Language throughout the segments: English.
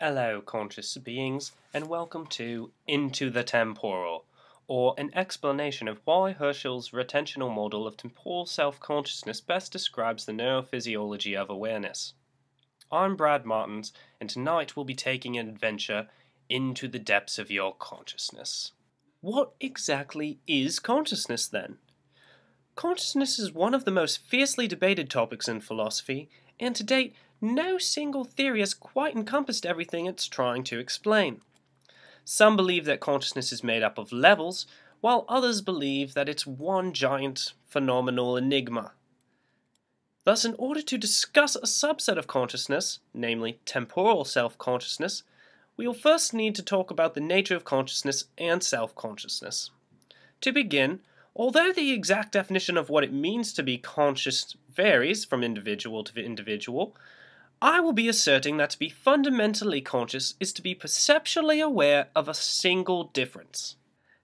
Hello, conscious beings, and welcome to Into the Temporal, or an explanation of why Herschel's retentional model of temporal self-consciousness best describes the neurophysiology of awareness. I'm Brad Martins, and tonight we'll be taking an adventure into the depths of your consciousness. What exactly is consciousness, then? Consciousness is one of the most fiercely debated topics in philosophy, and to date, no single theory has quite encompassed everything it's trying to explain. Some believe that consciousness is made up of levels, while others believe that it's one giant phenomenal enigma. Thus, in order to discuss a subset of consciousness, namely temporal self-consciousness, we will first need to talk about the nature of consciousness and self-consciousness. To begin, although the exact definition of what it means to be conscious varies from individual to individual, I will be asserting that to be fundamentally conscious is to be perceptually aware of a single difference.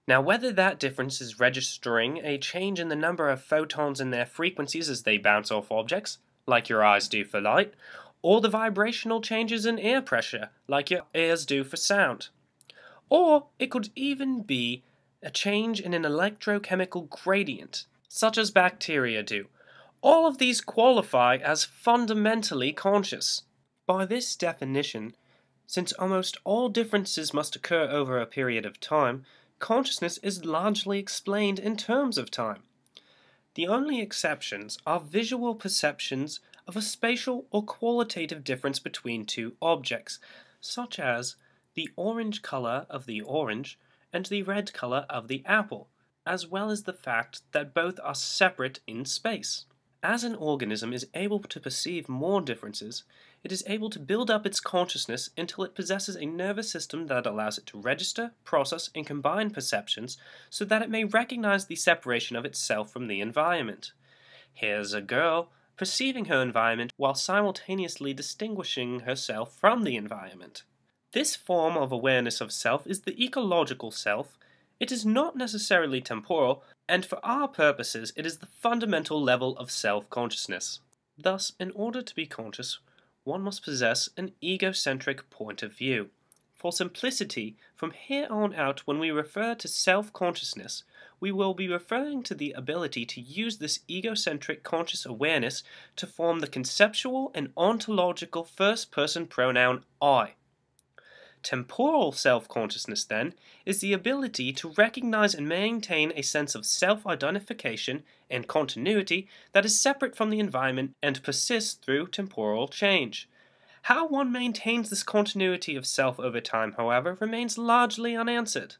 Now, whether that difference is registering a change in the number of photons in their frequencies as they bounce off objects, like your eyes do for light, or the vibrational changes in air pressure, like your ears do for sound. Or it could even be a change in an electrochemical gradient, such as bacteria do. All of these qualify as fundamentally conscious. By this definition, since almost all differences must occur over a period of time, consciousness is largely explained in terms of time. The only exceptions are visual perceptions of a spatial or qualitative difference between two objects, such as the orange color of the orange and the red color of the apple, as well as the fact that both are separate in space. As an organism is able to perceive more differences, it is able to build up its consciousness until it possesses a nervous system that allows it to register, process, and combine perceptions so that it may recognize the separation of itself from the environment. Here's a girl perceiving her environment while simultaneously distinguishing herself from the environment. This form of awareness of self is the ecological self. It is not necessarily temporal, and for our purposes it is the fundamental level of self-consciousness. Thus, in order to be conscious, one must possess an egocentric point of view. For simplicity, from here on out when we refer to self-consciousness, we will be referring to the ability to use this egocentric conscious awareness to form the conceptual and ontological first-person pronoun I. Temporal self-consciousness, then, is the ability to recognize and maintain a sense of self-identification and continuity that is separate from the environment and persists through temporal change. How one maintains this continuity of self over time, however, remains largely unanswered.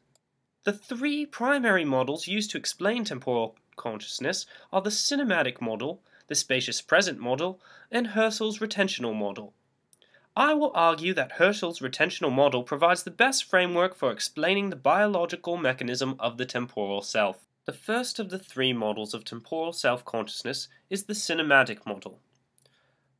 The three primary models used to explain temporal consciousness are the cinematic model, the spacious present model, and Herschel's retentional model. I will argue that Herschel's retentional model provides the best framework for explaining the biological mechanism of the temporal self. The first of the three models of temporal self-consciousness is the cinematic model.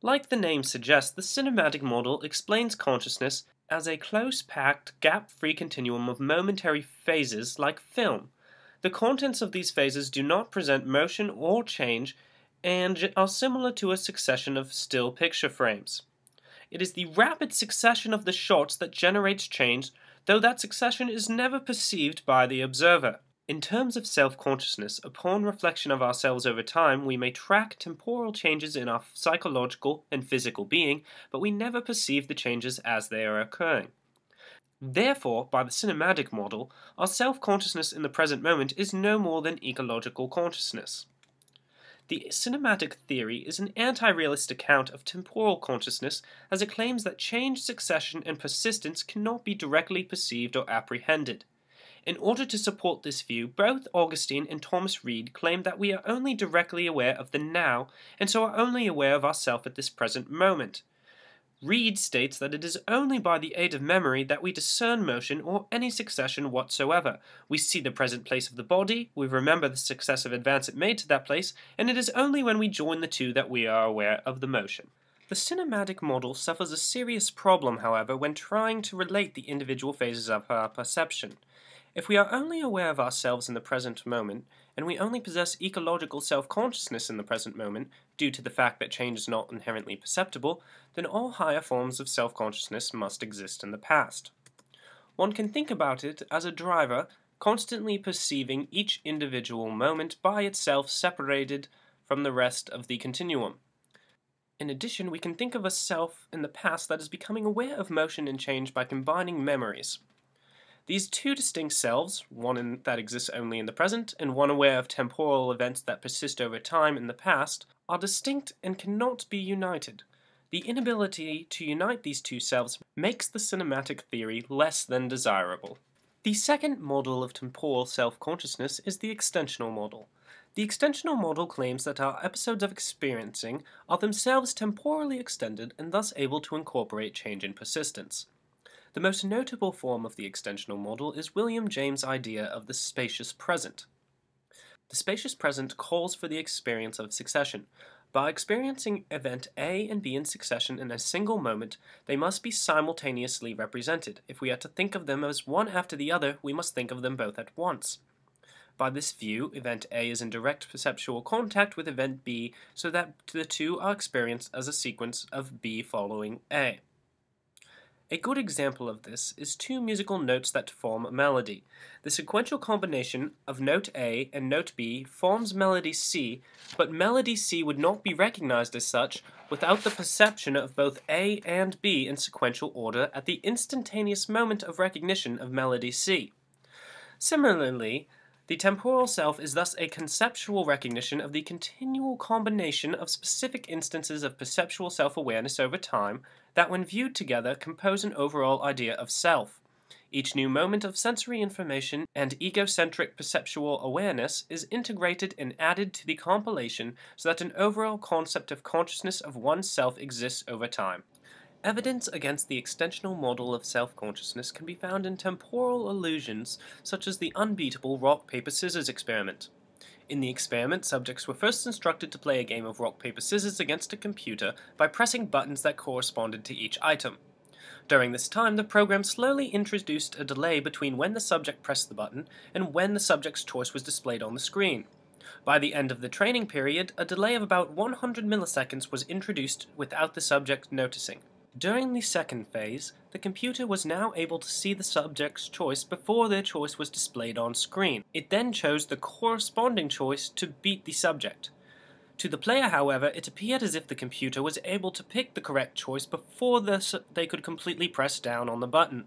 Like the name suggests, the cinematic model explains consciousness as a close-packed, gap-free continuum of momentary phases like film. The contents of these phases do not present motion or change and are similar to a succession of still picture frames. It is the rapid succession of the shots that generates change, though that succession is never perceived by the observer. In terms of self-consciousness, upon reflection of ourselves over time, we may track temporal changes in our psychological and physical being, but we never perceive the changes as they are occurring. Therefore, by the cinematic model, our self-consciousness in the present moment is no more than ecological consciousness. The cinematic theory is an anti-realist account of temporal consciousness as it claims that change, succession, and persistence cannot be directly perceived or apprehended. In order to support this view, both Augustine and Thomas Reid claim that we are only directly aware of the now, and so are only aware of ourselves at this present moment. Reid states that it is only by the aid of memory that we discern motion or any succession whatsoever. We see the present place of the body, we remember the successive advance it made to that place, and it is only when we join the two that we are aware of the motion. The cinematic model suffers a serious problem, however, when trying to relate the individual phases of our perception. If we are only aware of ourselves in the present moment, and we only possess ecological self-consciousness in the present moment, due to the fact that change is not inherently perceptible, then all higher forms of self-consciousness must exist in the past. One can think about it as a driver constantly perceiving each individual moment by itself separated from the rest of the continuum. In addition, we can think of a self in the past that is becoming aware of motion and change by combining memories. These two distinct selves, one that exists only in the present and one aware of temporal events that persist over time in the past, are distinct and cannot be united. The inability to unite these two selves makes the cinematic theory less than desirable. The second model of temporal self-consciousness is the extensional model. The extensional model claims that our episodes of experiencing are themselves temporally extended and thus able to incorporate change in persistence. The most notable form of the extensional model is William James' idea of the spacious present. The spacious present calls for the experience of succession. By experiencing event A and B in succession in a single moment, they must be simultaneously represented. If we are to think of them as one after the other, we must think of them both at once. By this view, event A is in direct perceptual contact with event B, so that the two are experienced as a sequence of B following A. A good example of this is two musical notes that form a melody. The sequential combination of note A and note B forms melody C, but melody C would not be recognized as such without the perception of both A and B in sequential order at the instantaneous moment of recognition of melody C. Similarly, the temporal self is thus a conceptual recognition of the continual combination of specific instances of perceptual self-awareness over time that, when viewed together, compose an overall idea of self. Each new moment of sensory information and egocentric perceptual awareness is integrated and added to the compilation so that an overall concept of consciousness of oneself exists over time. Evidence against the extensional model of self-consciousness can be found in temporal illusions such as the unbeatable rock-paper-scissors experiment. In the experiment, subjects were first instructed to play a game of rock-paper-scissors against a computer by pressing buttons that corresponded to each item. During this time, the program slowly introduced a delay between when the subject pressed the button and when the subject's choice was displayed on the screen. By the end of the training period, a delay of about 100 milliseconds was introduced without the subject noticing. During the second phase, the computer was now able to see the subject's choice before their choice was displayed on screen. It then chose the corresponding choice to beat the subject. To the player, however, it appeared as if the computer was able to pick the correct choice before they could completely press down on the button.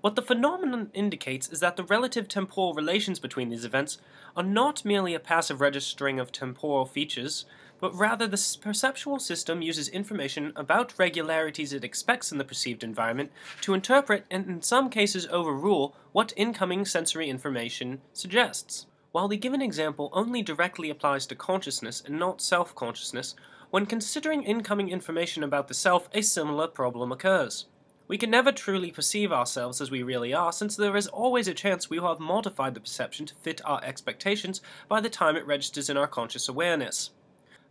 What the phenomenon indicates is that the relative temporal relations between these events are not merely a passive registering of temporal features, but rather the perceptual system uses information about regularities it expects in the perceived environment to interpret and in some cases overrule what incoming sensory information suggests. While the given example only directly applies to consciousness and not self-consciousness, when considering incoming information about the self, a similar problem occurs. We can never truly perceive ourselves as we really are, since there is always a chance we will have modified the perception to fit our expectations by the time it registers in our conscious awareness.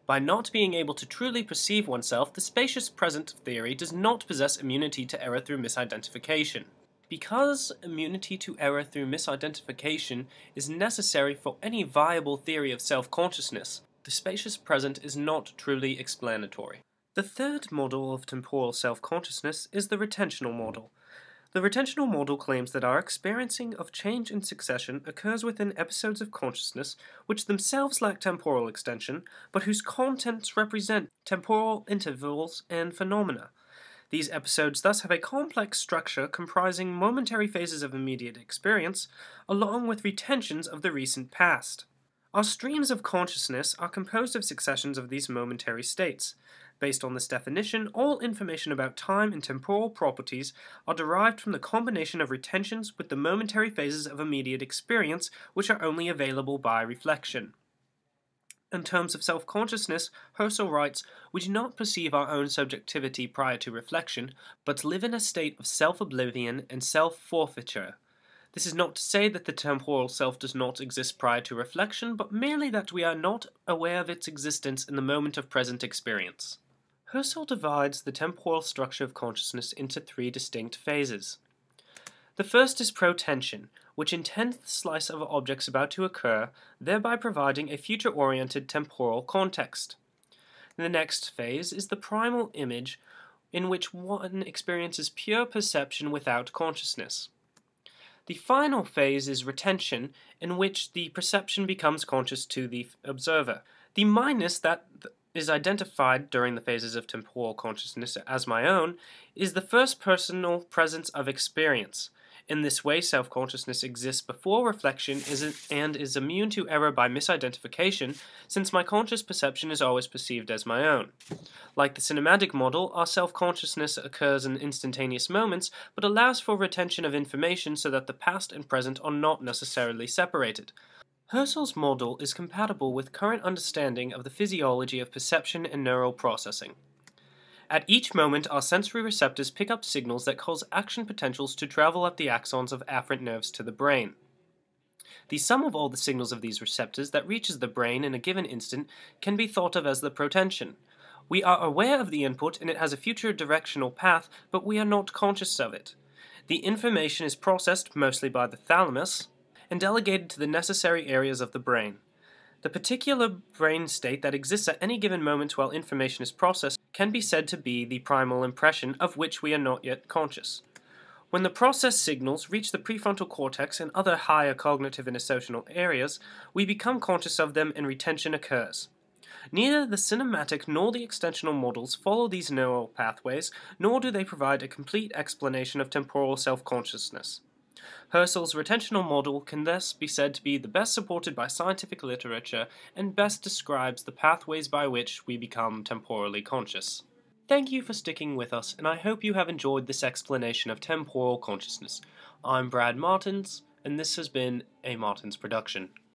By not being able to truly perceive oneself, the spacious present theory does not possess immunity to error through misidentification. Because immunity to error through misidentification is necessary for any viable theory of self-consciousness, the spacious present is not truly explanatory. The third model of temporal self-consciousness is the retentional model. The retentional model claims that our experiencing of change in succession occurs within episodes of consciousness which themselves lack temporal extension, but whose contents represent temporal intervals and phenomena. These episodes thus have a complex structure comprising momentary phases of immediate experience, along with retentions of the recent past. Our streams of consciousness are composed of successions of these momentary states. Based on this definition, all information about time and temporal properties are derived from the combination of retentions with the momentary phases of immediate experience, which are only available by reflection. In terms of self-consciousness, Husserl writes, "We do not perceive our own subjectivity prior to reflection, but live in a state of self-oblivion and self-forfeiture." This is not to say that the temporal self does not exist prior to reflection, but merely that we are not aware of its existence in the moment of present experience. Husserl divides the temporal structure of consciousness into three distinct phases. The first is protension, which intends the slice of objects about to occur, thereby providing a future-oriented temporal context. The next phase is the primal image, in which one experiences pure perception without consciousness. The final phase is retention, in which the perception becomes conscious to the observer. The minus that is identified during the phases of temporal consciousness as my own is the first personal presence of experience. In this way, self-consciousness exists before reflection and is immune to error by misidentification, since my conscious perception is always perceived as my own. Like the cinematic model, our self-consciousness occurs in instantaneous moments, but allows for retention of information so that the past and present are not necessarily separated. Herschel's model is compatible with current understanding of the physiology of perception and neural processing. At each moment, our sensory receptors pick up signals that cause action potentials to travel up the axons of afferent nerves to the brain. The sum of all the signals of these receptors that reaches the brain in a given instant can be thought of as the protension. We are aware of the input and it has a future directional path, but we are not conscious of it. The information is processed mostly by the thalamus and delegated to the necessary areas of the brain. The particular brain state that exists at any given moment while information is processed can be said to be the primal impression, of which we are not yet conscious. When the processed signals reach the prefrontal cortex and other higher cognitive and associational areas, we become conscious of them and retention occurs. Neither the cinematic nor the extensional models follow these neural pathways, nor do they provide a complete explanation of temporal self-consciousness. Herschel's retentional model can thus be said to be the best supported by scientific literature and best describes the pathways by which we become temporally conscious. Thank you for sticking with us, and I hope you have enjoyed this explanation of temporal consciousness. I'm Brad Martins, and this has been a Martins production.